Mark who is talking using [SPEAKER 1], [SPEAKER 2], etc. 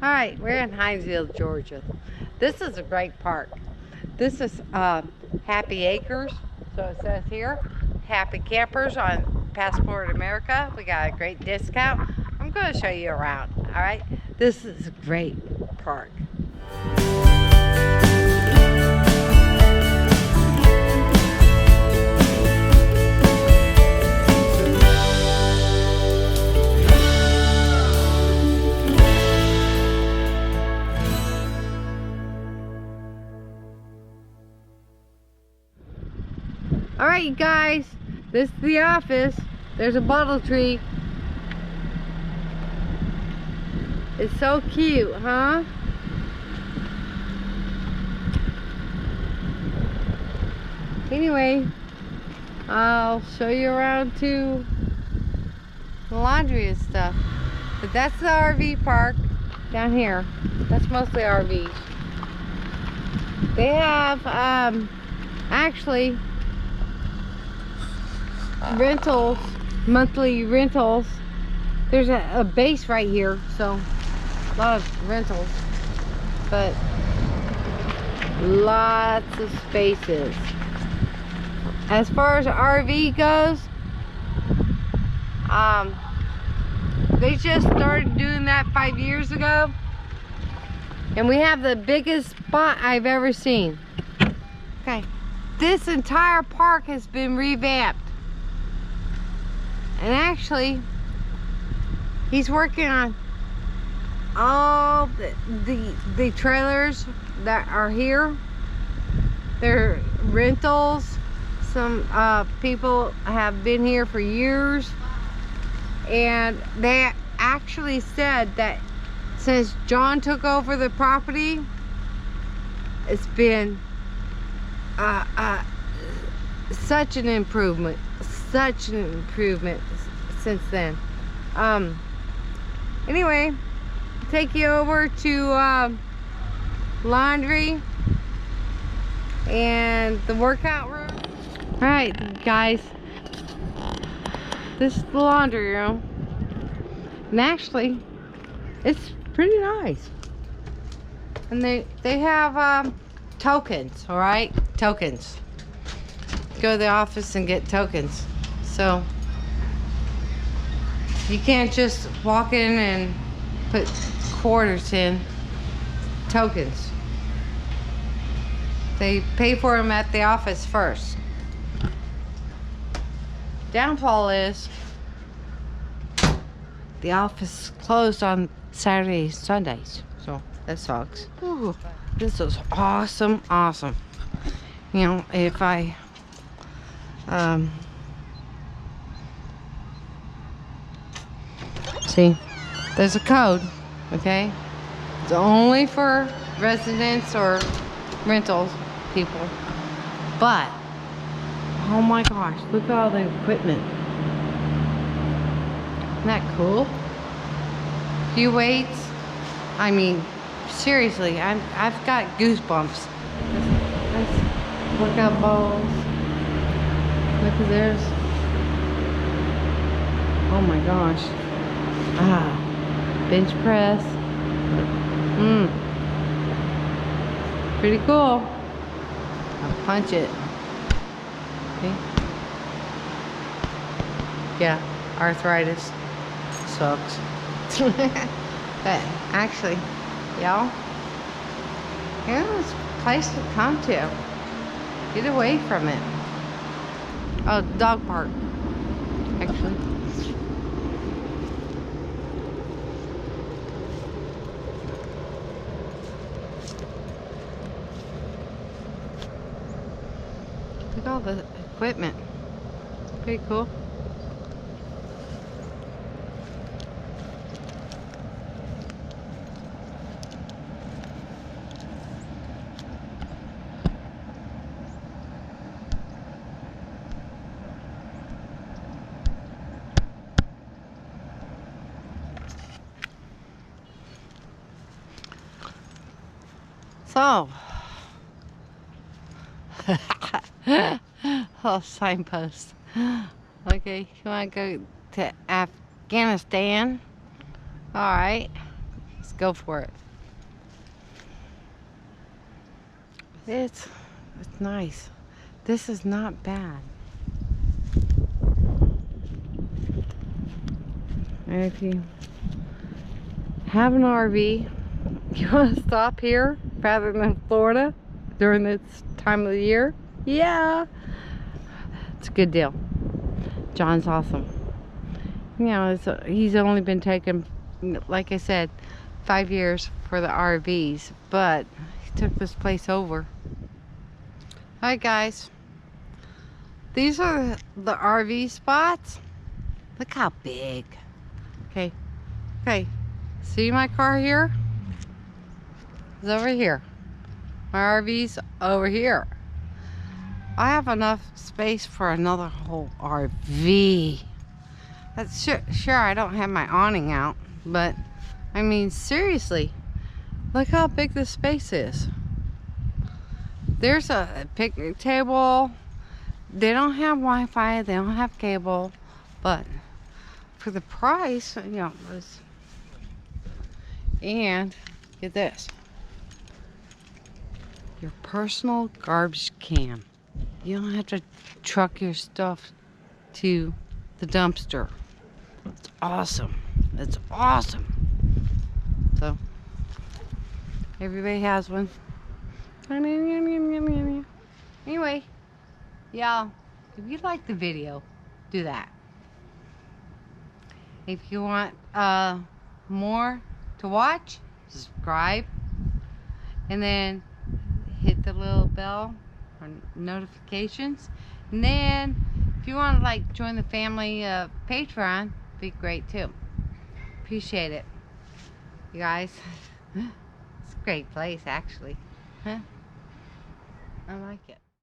[SPEAKER 1] Alright, we're in Hinesville, Georgia. This is a great park. This is Happy Acres. So it says here, Happy Campers on Passport America. We got a great discount. I'm going to show you around. Alright, this is a great park. Alright, you guys, this is the office. There's a bottle tree. It's so cute, huh? Anyway, I'll show you around to the laundry and stuff. But that's the RV park down here. That's mostly RVs. They have, actually, rentals, monthly rentals. There's a base right here, so a lot of rentals, but lots of spaces. As far as RV goes, they just started doing that 5 years ago, and we have the biggest spot I've ever seen. Okay, this entire park has been revamped. And actually, he's working on all the trailers that are here. They're rentals. Some people have been here for years. And they actually said that since John took over the property, it's been such an improvement. Such an improvement since then. Anyway, take you over to laundry and the workout room. Alright guys, this is the laundry room, and actually it's pretty nice. And they have tokens. Alright, tokens. Go to the office and get tokens. So you can't just walk in and put quarters in. Tokens. They pay for them at the office first. Downfall is the office closed on Saturdays, Sundays. So that sucks. Ooh, this is awesome, awesome. You know, if I see, there's a code, okay? It's only for residents or rentals people. But, oh my gosh, look at all the equipment. Isn't that cool? Few weights. I mean, seriously, I've got goosebumps. Let's workout balls. Look at theirs. Oh my gosh. Bench press. Pretty cool. I'll punch it. Okay. Yeah, arthritis sucks. But actually, y'all, it's a place to come to. Get away from it. Oh, dog park, actually. Look at all the equipment. Pretty cool. So, oh, signpost. Okay, you want to go to Afghanistan? All right. Let's go for it. It's nice. This is not bad. And if you have an RV, you want to stop here rather than Florida during this time of the year, yeah, it's a good deal. John's awesome. You know, he's only been taking, like I said, 5 years for the RVs, but he took this place over. Alright guys, these are the RV spots. Look how big. Okay, see my car here? It's over here. My RV's over here. I have enough space for another whole RV. That's sure I don't have my awning out, but I mean seriously, look how big this space is. There's a picnic table. They don't have Wi-Fi, they don't have cable, but for the price, you know, and get this, your personal garbage can. You don't have to truck your stuff to the dumpster. It's awesome. It's awesome. So everybody has one. Anyway, y'all, if you like the video, do that. If you want more to watch, subscribe, and then hit the little bell for notifications. And then if you want to like join the family Patreon, be great too. Appreciate it, you guys. It's a great place actually. Huh? I like it.